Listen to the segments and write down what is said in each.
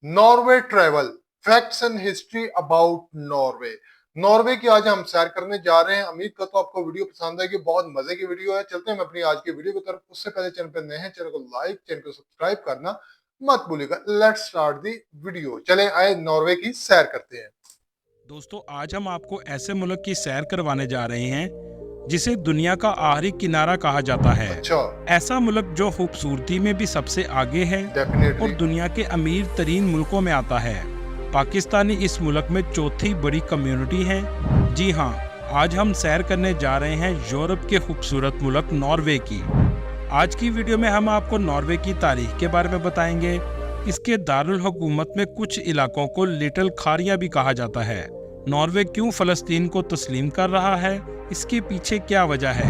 Norway travel, facts and history about Norway. Norway की आज हम सैर करने जा रहे हैं। उम्मीद करता हूं आपको वीडियो पसंद आएगी। बहुत मजे की वीडियो है। चलते हैं हम अपनी आज की वीडियो की तरफ। उससे पहले चैनल पर नए हैं, चैनल को लाइक, चैनल को सब्सक्राइब करना मत भूलिएगा। Let's start the video. चले आए नॉर्वे की सैर करते हैं। दोस्तों, आज हम आपको ऐसे मुल्क की सैर करवाने जा रहे हैं जिसे दुनिया का आखिरी किनारा कहा जाता है। अच्छा, ऐसा मुल्क जो खूबसूरती में भी सबसे आगे है और डेफिनेटली। दुनिया के अमीर तरीन मुल्कों में आता है। पाकिस्तानी इस मुल्क में चौथी बड़ी कम्युनिटी है। जी हाँ, आज हम सैर करने जा रहे हैं यूरोप के खूबसूरत मुल्क नॉर्वे की। आज की वीडियो में हम आपको नॉर्वे की तारीख के बारे में बताएंगे। इसके दारुल हुकूमत में कुछ इलाकों को लिटिल खारिया भी कहा जाता है। नॉर्वे क्यों फ़लस्तीन को तस्लीम कर रहा है, इसके पीछे क्या वजह है,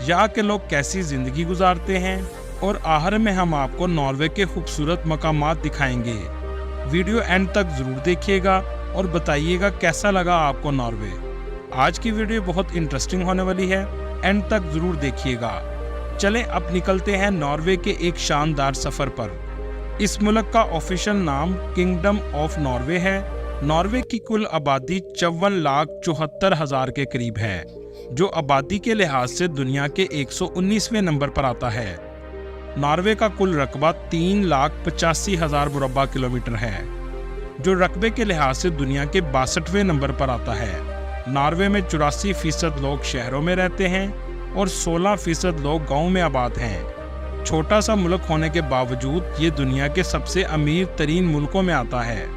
यहाँ के लोग कैसी ज़िंदगी गुजारते हैं, और आखिर में हम आपको नॉर्वे के खूबसूरत मकामात दिखाएंगे। वीडियो एंड तक ज़रूर देखिएगा और बताइएगा कैसा लगा आपको नॉर्वे। आज की वीडियो बहुत इंटरेस्टिंग होने वाली है, एंड तक ज़रूर देखिएगा। चलें अब निकलते हैं नॉर्वे के एक शानदार सफ़र पर। इस मुल्क का ऑफिशियल नाम किंगडम ऑफ नॉर्वे है। नॉर्वे की कुल आबादी 54,74,000 के करीब है, जो आबादी के लिहाज से दुनिया के 119वें नंबर पर आता है। नॉर्वे का कुल रकबा 3,85,000 मुरब्बा किलोमीटर है, जो रकबे के लिहाज से दुनिया के 62वें नंबर पर आता है। नॉर्वे में 84% लोग शहरों में रहते हैं और 16% लोग गाँव में आबाद हैं। छोटा सा मुल्क होने के बावजूद ये दुनिया के सबसे अमीर तरीन मुल्कों में आता है।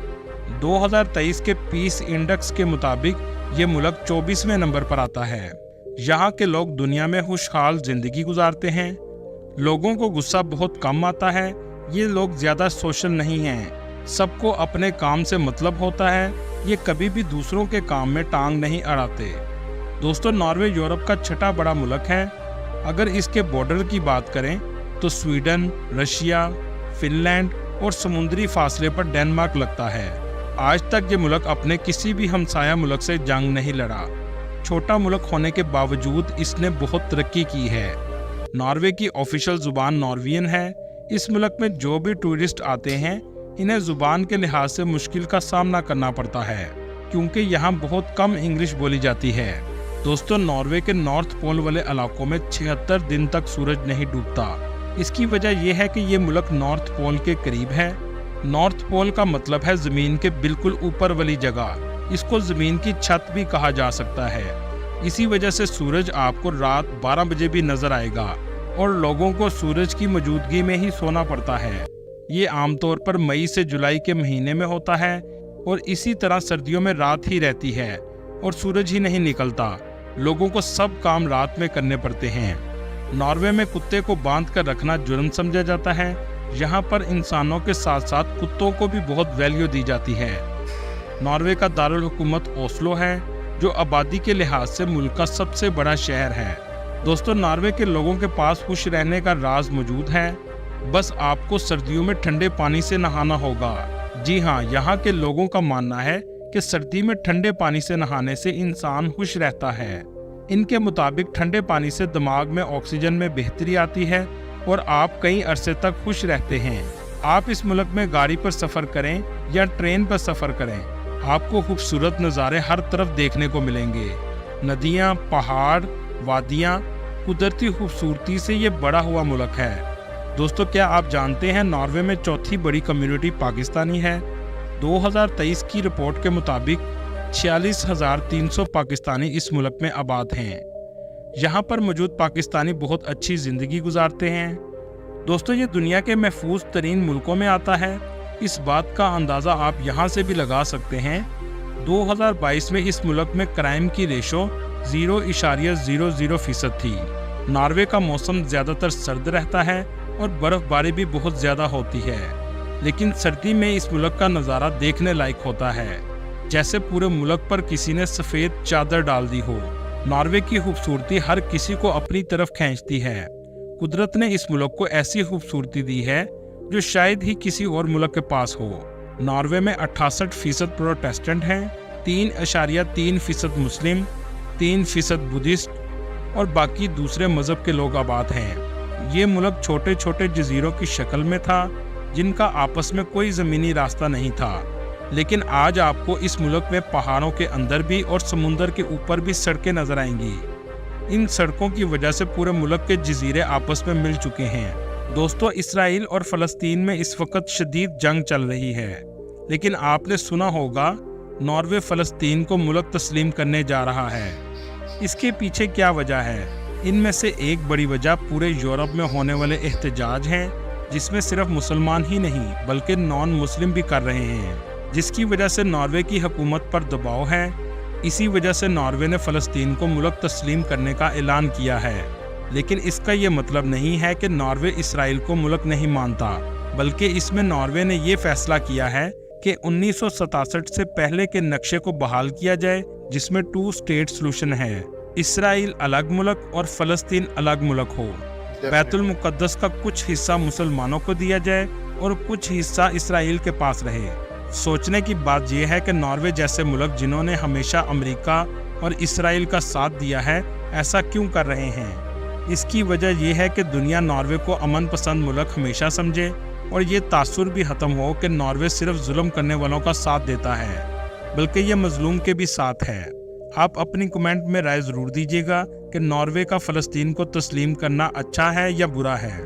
2023 के पीस इंडेक्स के मुताबिक ये मुल्क 24वें नंबर पर आता है। यहाँ के लोग दुनिया में खुशहाल जिंदगी गुजारते हैं। लोगों को गुस्सा बहुत कम आता है। ये लोग ज़्यादा सोशल नहीं हैं। सबको अपने काम से मतलब होता है। ये कभी भी दूसरों के काम में टांग नहीं अड़ाते। दोस्तों, नॉर्वे यूरोप का छठा बड़ा मुल्क है। अगर इसके बॉर्डर की बात करें तो स्वीडन, रशिया, फिनलैंड और समुद्री फासले पर डेनमार्क लगता है। आज तक ये मुल्क अपने किसी भी हमसाया मुल्क से जंग नहीं लड़ा। छोटा मुल्क होने के बावजूद इसने बहुत तरक्की की है। नॉर्वे की ऑफिशियल ज़ुबान नॉर्वियन है। इस मुल्क में जो भी टूरिस्ट आते हैं, इन्हें ज़ुबान के लिहाज से मुश्किल का सामना करना पड़ता है, क्योंकि यहाँ बहुत कम इंग्लिश बोली जाती है। दोस्तों, नॉर्वे के नॉर्थ पोल वाले इलाकों में 76 दिन तक सूरज नहीं डूबता। इसकी वजह यह है कि ये मुल्क नॉर्थ पोल के करीब है। नॉर्थ पोल का मतलब है ज़मीन के बिल्कुल ऊपर वाली जगह। इसको ज़मीन की छत भी कहा जा सकता है। इसी वजह से सूरज आपको रात 12 बजे भी नज़र आएगा और लोगों को सूरज की मौजूदगी में ही सोना पड़ता है। ये आमतौर पर मई से जुलाई के महीने में होता है और इसी तरह सर्दियों में रात ही रहती है और सूरज ही नहीं निकलता। लोगों को सब काम रात में करने पड़ते हैं। नॉर्वे में कुत्ते को बांध कर रखना जुर्म समझा जाता है। यहाँ पर इंसानों के साथ साथ कुत्तों को भी बहुत वैल्यू दी जाती है। नॉर्वे का दारुल हुकूमत ओस्लो है, जो आबादी के लिहाज से मुल्क का सबसे बड़ा शहर है। दोस्तों, नॉर्वे के लोगों के पास खुश रहने का राज मौजूद है। बस आपको सर्दियों में ठंडे पानी से नहाना होगा। जी हाँ, यहाँ के लोगों का मानना है कि सर्दी में ठंडे पानी से नहाने से इंसान खुश रहता है। इनके मुताबिक ठंडे पानी से दिमाग में ऑक्सीजन में बेहतरी आती है और आप कई अरसे तक खुश रहते हैं। आप इस मुल्क में गाड़ी पर सफ़र करें या ट्रेन पर सफ़र करें, आपको खूबसूरत नज़ारे हर तरफ देखने को मिलेंगे। नदियाँ, पहाड़, वादियाँ, कुदरती खूबसूरती से ये बड़ा हुआ मुल्क है। दोस्तों, क्या आप जानते हैं नॉर्वे में चौथी बड़ी कम्युनिटी पाकिस्तानी है। 2023 की रिपोर्ट के मुताबिक 46,300 पाकिस्तानी इस मुल्क में आबाद हैं। यहाँ पर मौजूद पाकिस्तानी बहुत अच्छी ज़िंदगी गुजारते हैं। दोस्तों, ये दुनिया के महफूज तरीन मुल्कों में आता है। इस बात का अंदाज़ा आप यहाँ से भी लगा सकते हैं। 2022 में इस मुल्क में क्राइम की रेशो 0.00% थी। नॉर्वे का मौसम ज़्यादातर सर्द रहता है और बर्फ़बारी भी बहुत ज़्यादा होती है, लेकिन सर्दी में इस मुल्क का नज़ारा देखने लायक होता है, जैसे पूरे मुल्क पर किसी ने सफ़ेद चादर डाल दी हो। नॉर्वे की खूबसूरती हर किसी को अपनी तरफ खींचती है। कुदरत ने इस मुल्क को ऐसी खूबसूरती दी है जो शायद ही किसी और मुल्क के पास हो। नॉर्वे में 68% प्रोटेस्टेंट हैं, 3.3% मुस्लिम, 3% बुद्धिस्ट और बाकी दूसरे मज़हब के लोग आबाद हैं। ये मुल्क छोटे छोटे जजीरों की शक्ल में था, जिनका आपस में कोई ज़मीनी रास्ता नहीं था। लेकिन आज आपको इस मुल्क में पहाड़ों के अंदर भी और समुंदर के ऊपर भी सड़कें नजर आएंगी। इन सड़कों की वजह से पूरे मुल्क के जजीरे आपस में मिल चुके हैं। दोस्तों, इसराइल और फ़लस्तीन में इस वक्त शदीद जंग चल रही है, लेकिन आपने सुना होगा नॉर्वे फ़लस्तीन को मुल्क तस्लीम करने जा रहा है। इसके पीछे क्या वजह है? इनमें से एक बड़ी वजह पूरे यूरोप में होने वाले एहतजाज हैं, जिसमें सिर्फ मुसलमान ही नहीं बल्कि नॉन मुस्लिम भी कर रहे हैं, जिसकी वजह से नॉर्वे की हुकूमत पर दबाव है। इसी वजह से नॉर्वे ने फ़लस्तीन को मुल्क तस्लीम करने का ऐलान किया है। लेकिन इसका ये मतलब नहीं है कि नॉर्वे इसराइल को मुल्क नहीं मानता, बल्कि इसमें नॉर्वे ने ये फैसला किया है कि 1967 से पहले के नक्शे को बहाल किया जाए, जिसमें 2 स्टेट सॉल्यूशन है, इसराइल अलग मुल्क और फ़लस्तीन अलग मुल्क हो। बैतुल मुक़द्दस का कुछ हिस्सा मुसलमानों को दिया जाए और कुछ हिस्सा इसराइल के पास रहे। सोचने की बात यह है कि नॉर्वे जैसे मुल्क जिन्होंने हमेशा अमेरिका और इसराइल का साथ दिया है, ऐसा क्यों कर रहे हैं? इसकी वजह यह है कि दुनिया नॉर्वे को अमन पसंद मुल्क हमेशा समझे और ये तासुर भी ख़त्म हो कि नॉर्वे सिर्फ जुल्म करने वालों का साथ देता है, बल्कि ये मजलूम के भी साथ है। आप अपनी कमेंट में राय ज़रूर दीजिएगा कि नॉर्वे का फ़लस्तीन को तस्लीम करना अच्छा है या बुरा है।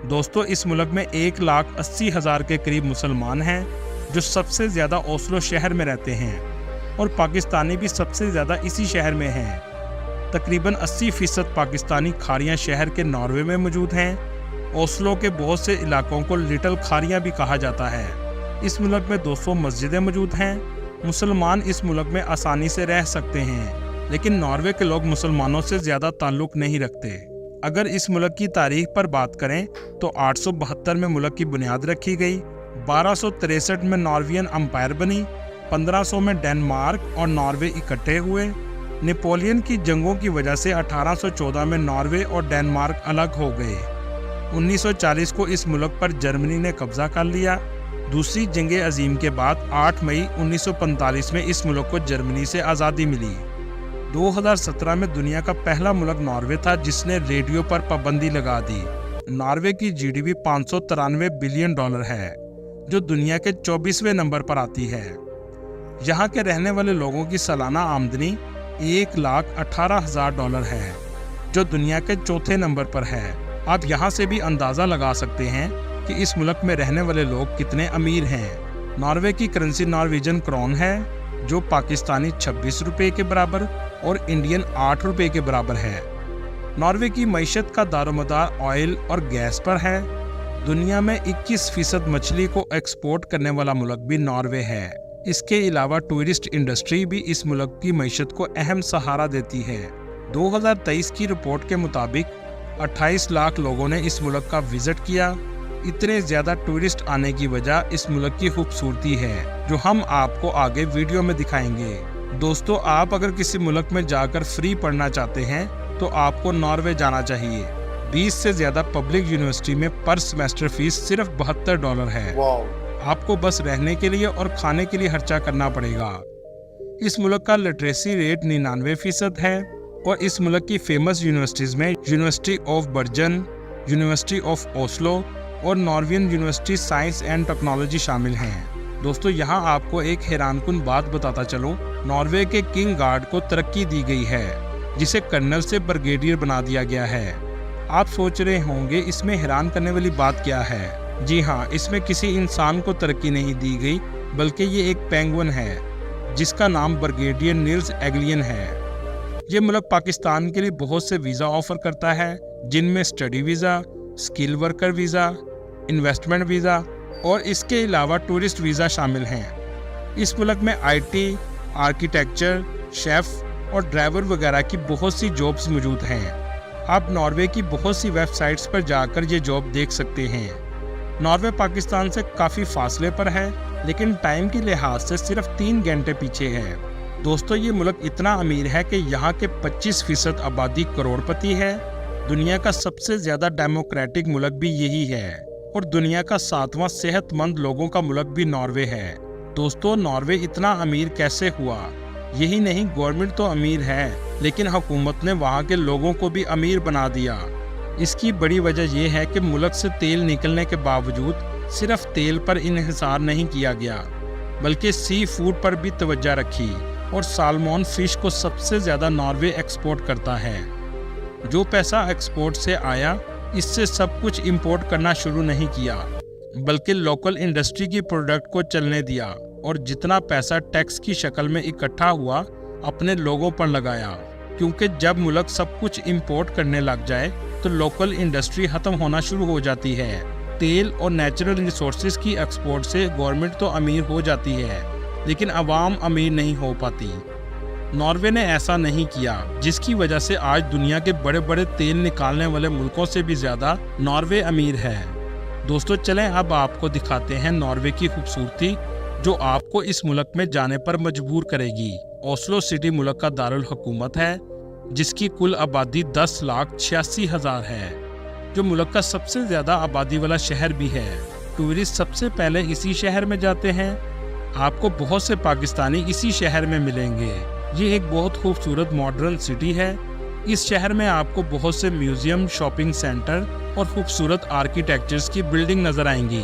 दोस्तों, इस मुल्क में 1,80,000 के करीब मुसलमान हैं, जो सबसे ज़्यादा ओस्लो शहर में रहते हैं, और पाकिस्तानी भी सबसे ज़्यादा इसी शहर में हैं। तकरीबन 80% पाकिस्तानी खाड़ियाँ शहर के नॉर्वे में मौजूद हैं। ओस्लो के बहुत से इलाकों को लिटिल खाड़ियाँ भी कहा जाता है। इस मुल्क में 200 मस्जिदें मौजूद हैं। मुसलमान इस मुल्क में आसानी से रह सकते हैं, लेकिन नॉर्वे के लोग मुसलमानों से ज़्यादा ताल्लुक़ नहीं रखते। अगर इस मुल्क की तारीख पर बात करें तो 872 में मुल्क की बुनियाद रखी गई, 1263 में नॉर्वियन अम्पायर बनी, 1500 में डेनमार्क और नॉर्वे इकट्ठे हुए। नेपोलियन की जंगों की वजह से 1814 में नॉर्वे और डेनमार्क अलग हो गए। 1940 को इस मुल्क पर जर्मनी ने कब्जा कर लिया। दूसरी जंग अजीम के बाद 8 मई 1945 में इस मुल्क को जर्मनी से आज़ादी मिली। 2017 में दुनिया का पहला मुल्क नॉर्वे था जिसने रेडियो पर पाबंदी लगा दी। नॉर्वे की जीडीपी $593 बिलियन है, जो दुनिया के 24वें नंबर पर आती है। यहाँ के रहने वाले लोगों की सालाना आमदनी $1,18,000 है, जो दुनिया के चौथे नंबर पर है। आप यहाँ से भी अंदाज़ा लगा सकते हैं कि इस मुल्क में रहने वाले लोग कितने अमीर हैं। नॉर्वे की करेंसी नॉर्वेजियन क्रोन है, जो पाकिस्तानी 26 रुपये के बराबर और इंडियन 8 रुपये के बराबर है। नॉर्वे की मईशत का दारोमदार ऑयल और गैस पर है। दुनिया में 21% मछली को एक्सपोर्ट करने वाला मुल्क भी नॉर्वे है। इसके अलावा टूरिस्ट इंडस्ट्री भी इस मुल्क की मईशत को अहम सहारा देती है। 2023 की रिपोर्ट के मुताबिक 28 लाख लोगों ने इस मुल्क का विजिट किया। इतने ज़्यादा टूरिस्ट आने की वजह इस मुल्क की खूबसूरती है, जो हम आपको आगे वीडियो में दिखाएंगे। दोस्तों, आप अगर किसी मुल्क में जाकर फ्री पढ़ना चाहते हैं तो आपको नॉर्वे जाना चाहिए। 20 से ज़्यादा पब्लिक यूनिवर्सिटी में पर सेमेस्टर फीस सिर्फ $72 है। आपको बस रहने के लिए और खाने के लिए खर्चा करना पड़ेगा। इस मुल्क का लिटरेसी रेट 99% है और इस मुल्क की फेमस यूनिवर्सिटीज़ में university of Bergen, university of Oslo और Norwegian university science and technology शामिल हैं। दोस्तों, यहाँ आपको एक हैरानकुन बात बताता चलो, नॉर्वे के किंग गार्ड को तरक्की दी गई है, जिसे कर्नल से ब्रिगेडियर बना दिया गया है। आप सोच रहे होंगे इसमें हैरान करने वाली बात क्या है? जी हाँ, इसमें किसी इंसान को तरक्की नहीं दी गई, बल्कि ये एक पेंगुइन है जिसका नाम ब्रिगेडियर निल्स एग्लियन है। ये मुल्क पाकिस्तान के लिए बहुत से वीज़ा ऑफर करता है, जिनमें study visa, skill worker visa, investment visa और इसके अलावा टूरिस्ट वीज़ा शामिल हैं। इस मुल्क में IT, आर्किटेक्चर, शेफ़ और ड्राइवर वगैरह की बहुत सी जॉब्स मौजूद हैं। आप नॉर्वे की बहुत सी वेबसाइट्स पर जाकर ये जॉब देख सकते हैं। नॉर्वे पाकिस्तान से काफ़ी फासले पर है, लेकिन टाइम के लिहाज से सिर्फ 3 घंटे पीछे है। दोस्तों, ये मुल्क इतना अमीर है कि यहाँ के 25% आबादी करोड़पति है। दुनिया का सबसे ज़्यादा डेमोक्रेटिक मुल्क भी यही है और दुनिया का 7वां सेहतमंद लोगों का मुल्क भी नॉर्वे है। दोस्तों, नॉर्वे इतना अमीर कैसे हुआ? यही नहीं, गवर्नमेंट तो अमीर है, लेकिन हुकूमत ने वहाँ के लोगों को भी अमीर बना दिया। इसकी बड़ी वजह यह है कि मुल्क से तेल निकलने के बावजूद सिर्फ तेल पर इन्हिसार नहीं किया गया, बल्कि सी फूड पर भी तवज्जो रखी और सालमोन फिश को सबसे ज़्यादा नॉर्वे एक्सपोर्ट करता है। जो पैसा एक्सपोर्ट से आया, इससे सब कुछ इंपोर्ट करना शुरू नहीं किया, बल्कि लोकल इंडस्ट्री की प्रोडक्ट को चलने दिया और जितना पैसा टैक्स की शक्ल में इकट्ठा हुआ अपने लोगों पर लगाया, क्योंकि जब मुल्क सब कुछ इंपोर्ट करने लग जाए तो लोकल इंडस्ट्री ख़त्म होना शुरू हो जाती है। तेल और नेचुरल रिसोर्सेज की एक्सपोर्ट से गवर्नमेंट तो अमीर हो जाती है, लेकिन आवाम अमीर नहीं हो पाती। नॉर्वे ने ऐसा नहीं किया, जिसकी वजह से आज दुनिया के बड़े बड़े तेल निकालने वाले मुल्कों से भी ज़्यादा नॉर्वे अमीर है। दोस्तों चलें अब आपको दिखाते हैं नॉर्वे की खूबसूरती, जो आपको इस मुल्क में जाने पर मजबूर करेगी। ओस्लो सिटी मुल्क का दारुल हुकूमत है, जिसकी कुल आबादी 10,86,000 है, जो मुल्क का सबसे ज़्यादा आबादी वाला शहर भी है। टूरिस्ट सबसे पहले इसी शहर में जाते हैं। आपको बहुत से पाकिस्तानी इसी शहर में मिलेंगे। ये एक बहुत खूबसूरत मॉडर्न सिटी है। इस शहर में आपको बहुत से म्यूज़ियम, शॉपिंग सेंटर और खूबसूरत आर्किटेक्चर्स की बिल्डिंग नज़र आएंगी।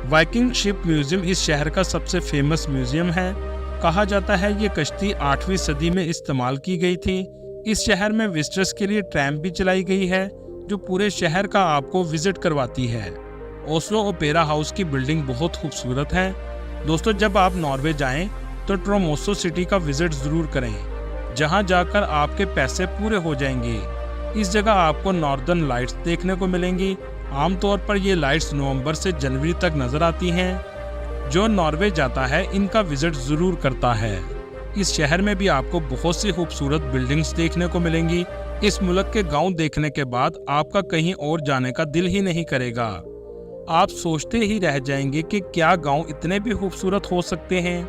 वाइकिंग शिप म्यूज़ियम इस शहर का सबसे फेमस म्यूज़ियम है। कहा जाता है ये कश्ती 8वीं सदी में इस्तेमाल की गई थी। इस शहर में विजिटर्स के लिए ट्रैम भी चलाई गई है, जो पूरे शहर का आपको विजिट करवाती है। ओस्लो ओपेरा हाउस की बिल्डिंग बहुत खूबसूरत है। दोस्तों जब आप नॉर्वे जाएं तो ट्रोमोसो सिटी का विजिट ज़रूर करें, जहां जाकर आपके पैसे पूरे हो जाएंगे। इस जगह आपको नॉर्दर्न लाइट्स देखने को मिलेंगी। आमतौर पर ये लाइट्स नवंबर से जनवरी तक नज़र आती हैं। जो नॉर्वे जाता है इनका विजिट ज़रूर करता है। इस शहर में भी आपको बहुत सी खूबसूरत बिल्डिंग्स देखने को मिलेंगी। इस मुल्क के गांव देखने के बाद आपका कहीं और जाने का दिल ही नहीं करेगा। आप सोचते ही रह जाएंगे कि क्या गांव इतने भी खूबसूरत हो सकते हैं।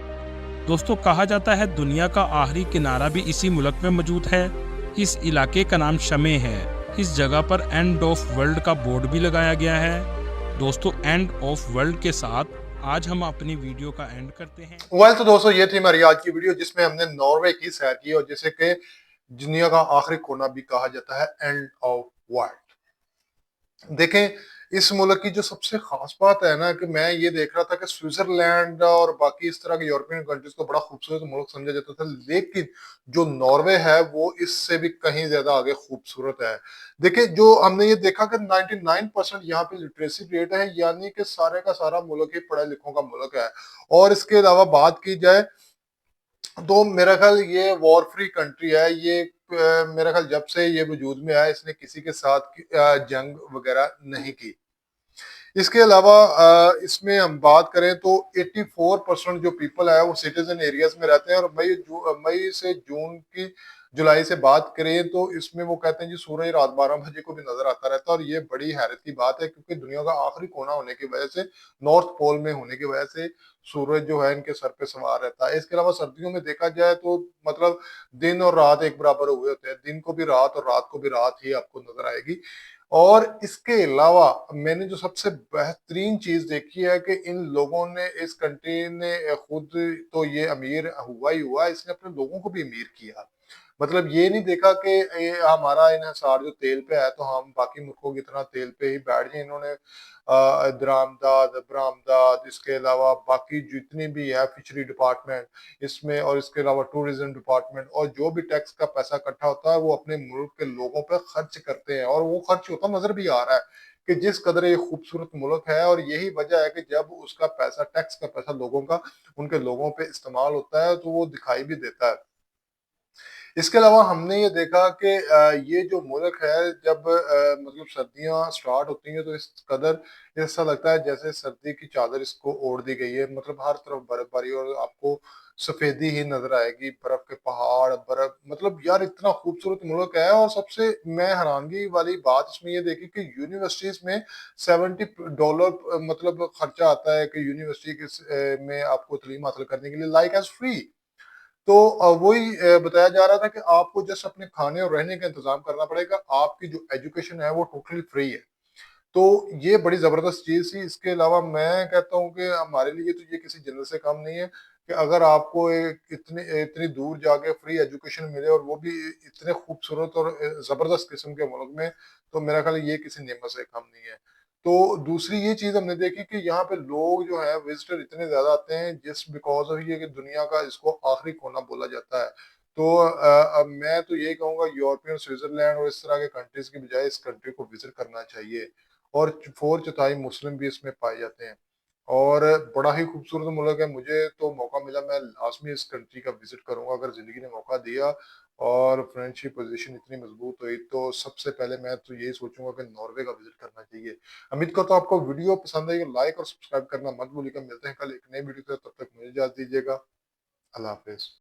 दोस्तों कहा जाता है दुनिया का आखिरी किनारा भी इसी मुल्क में मौजूद है। इस इलाके का नाम शमे है। इस जगह पर एंड ऑफ वर्ल्ड का बोर्ड भी लगाया गया है। दोस्तों एंड ऑफ वर्ल्ड के साथ आज हम अपनी वीडियो का एंड करते हैं। तो दोस्तों ये थी हमारी आज की वीडियो, जिसमें हमने नॉर्वे की सैर की और जिसे कि दुनिया का आखिरी कोना भी कहा जाता है, एंड ऑफ वर्ल्ड। देखें इस मुल्क की जो सबसे खास बात है ना, कि मैं ये देख रहा था कि स्विट्जरलैंड और बाकी इस तरह के यूरोपियन कंट्रीज को बड़ा खूबसूरत मुल्क समझा जाता था, लेकिन जो नॉर्वे है वो इससे भी कहीं ज्यादा आगे खूबसूरत है। देखिए जो हमने ये देखा कि 99% यहाँ पे लिटरेसी रेट है, यानी कि सारे का सारा मुल्क ही पढ़े लिखों का मुल्क है। और इसके अलावा बात की जाए तो मेरा ख्याल ये वॉर फ्री कंट्री है। ये मेरा ख्याल जब से ये वजूद में आया इसने किसी के साथ जंग वगैरह नहीं की। इसके अलावा इसमें हम बात करें तो 84% जो पीपल है वो सिटीजन एरियाज में रहते हैं। और मई से जून की जुलाई से बात करें तो इसमें वो कहते हैं जी सूरज रात 12 बजे को भी नजर आता रहता है। और ये बड़ी हैरत की बात है, क्योंकि दुनिया का आखिरी कोना होने की वजह से, नॉर्थ पोल में होने की वजह से सूरज जो है इनके सर पे सवार रहता है। इसके अलावा सर्दियों में देखा जाए तो मतलब दिन और रात एक बराबर हुए होते हैं, दिन को भी रात और रात को भी रात ही आपको नजर आएगी। और इसके अलावा मैंने जो सबसे बेहतरीन चीज देखी है कि इन लोगों ने, इस कंट्री ने खुद तो ये अमीर हुआ ही हुआ, इसने अपने लोगों को भी अमीर किया। मतलब ये नहीं देखा कि ये हमारा इन्हिसार जो तेल पे है तो हम बाकी मुल्कों की तरह तेल पे ही बैठ जाए। इन्होंने दरामदाद, बरामदाद, इसके अलावा बाकी जितनी भी है फिशरी डिपार्टमेंट इसमें, और इसके अलावा टूरिज्म डिपार्टमेंट, और जो भी टैक्स का पैसा इकट्ठा होता है वो अपने मुल्क के लोगों पे खर्च करते हैं। और वो खर्च होता नजर भी आ रहा है कि जिस कदर ये खूबसूरत मुल्क है। और यही वजह है कि जब उसका पैसा, टैक्स का पैसा लोगों का उनके लोगों पे इस्तेमाल होता है तो वो दिखाई भी देता है। इसके अलावा हमने ये देखा कि ये जो मुल्क है जब मतलब सर्दियां स्टार्ट होती हैं तो इस कदर ऐसा लगता है जैसे सर्दी की चादर इसको ओढ़ दी गई है। मतलब हर तरफ बर्फबारी और आपको सफेदी ही नजर आएगी, बर्फ के पहाड़, बर्फ, मतलब यार इतना खूबसूरत मुल्क है। और सबसे मैं हैरानगी वाली बात इसमें ये देखी कि यूनिवर्सिटीज में $70 मतलब खर्चा आता है कि यूनिवर्सिटी में आपको तालीम हासिल करने के लिए, लाइक एज फ्री। तो वही बताया जा रहा था कि आपको जस्ट अपने खाने और रहने का इंतजाम करना पड़ेगा, आपकी जो एजुकेशन है वो टोटली फ्री है। तो ये बड़ी जबरदस्त चीज थी। इसके अलावा मैं कहता हूँ कि हमारे लिए तो ये किसी जन्नत से कम नहीं है कि अगर आपको एक इतनी दूर जाके फ्री एजुकेशन मिले और वो भी इतने खूबसूरत और जबरदस्त किस्म के मुल्क में, तो मेरा ख्याल ये किसी नेमत से कम नहीं है। तो दूसरी ये चीज हमने देखी कि यहाँ पे लोग जो है विजिटर इतने ज्यादा आते हैं जस्ट बिकॉज ऑफ ये कि दुनिया का इसको आखिरी कोना बोला जाता है। तो अब मैं तो यही कहूंगा यूरोपियन स्विट्जरलैंड और इस तरह के कंट्रीज की बजाय इस कंट्री को विजिट करना चाहिए। और 4/4 मुस्लिम भी इसमें पाए जाते हैं और बड़ा ही खूबसूरत मुल्क है। मुझे तो मौका मिला, मैं लाजमी इस कंट्री का विजिट करूंगा अगर जिंदगी ने मौका दिया और फ्रेंडशिप पोजीशन इतनी मजबूत हुई तो सबसे पहले मैं तो यही सोचूंगा कि नॉर्वे का विजिट करना चाहिए। उम्मीद करता हूँ आपको वीडियो पसंद आई, लाइक और सब्सक्राइब करना मत भूलिएगा। मिलते हैं कल एक नई वीडियो के साथ, तब तक मुझे इजाजत दीजिएगा। अल्लाह हाफिज।